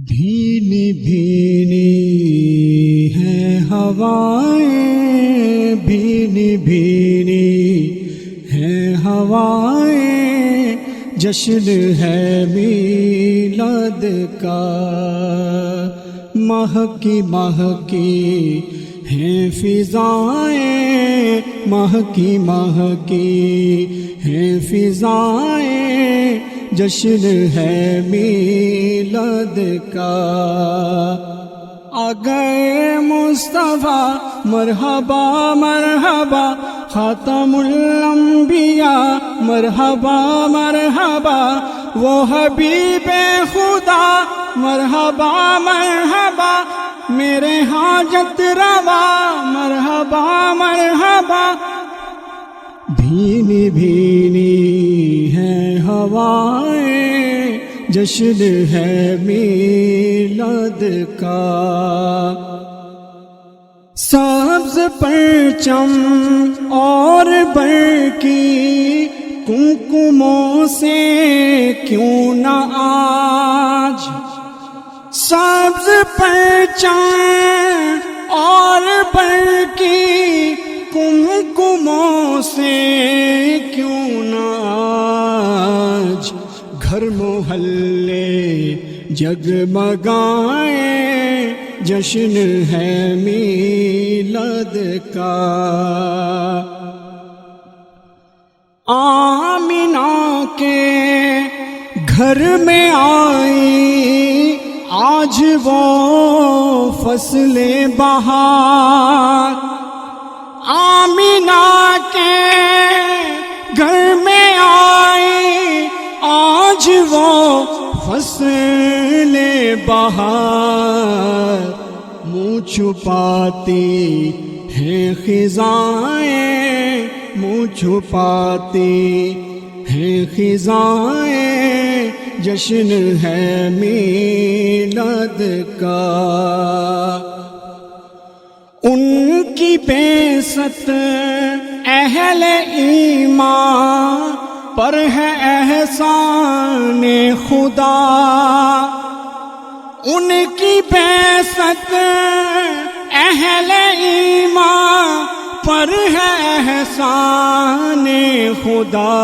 بھینی بھینی ہے ہوائیں، بھینی بھینی ہے ہوائیں، جشن ہے میلاد کا، مہکی مہکی ہیں فضائیں، مہکی مہکی ہیں فضائیں، جشن ہے میلاد کا۔ آ گئے مصطفیٰ مرحبا مرحبا، خاتم الانبیاء مرحبا مرحبا، وہ حبیب خدا مرحبا مرحبا، میرے حاجت روا مرحبا مرحبا۔ بھینی بھینی ہے ہوائیں، جشن ہے میلاد کا، سبز پرچم اور برقی کمکموں سے کیوں نہ آج، سبز پرچم اور برقی کمکموں سے کیوں نہ آج، گھر محلے جگمگائیں، جشن ہے میلاد کا۔ آمینہ کے گھر میں آئی آج وہ فصل بہار، آمینہ کے گھر میں آئی آج وہ فصل بہار، منہ چھپاتی ہیں خزائیں، منہ چھپاتی ہیں خزائیں، جشن ہے میلاد کا۔ ان کی بعثت اہل ایمان پر ہے احسان خدا، ان کی بعثت اہل ایمان پر ہے احسان خدا،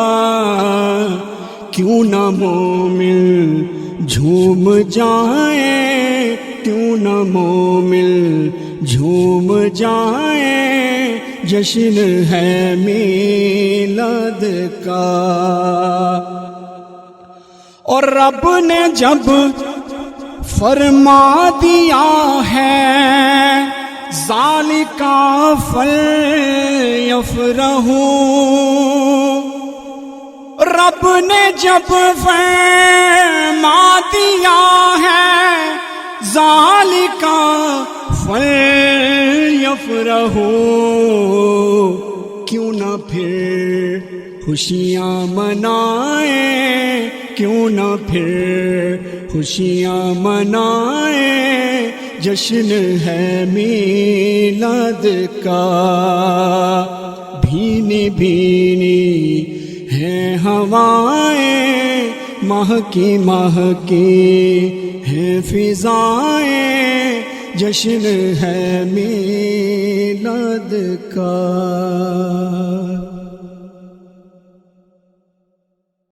کیوں نہ مومن جھوم جائیں، کیوں نہ مومن جھوم جائیں، جشن ہے میلاد کا۔ اور رب نے جب فرما دیا ہے ذالک فلیفرحوا، رب نے جب فرما دیا ہے ذالک فلیفرحوا، کیوں نہ پھر خوشیاں منائیں، کیوں نہ پھر خوشیاں منائیں، جشن ہے میلاد کا۔ بھینی بھینی ہے ہوائیں، مہکی مہکی ہیں فضائیں، جشن ہے میلاد کا۔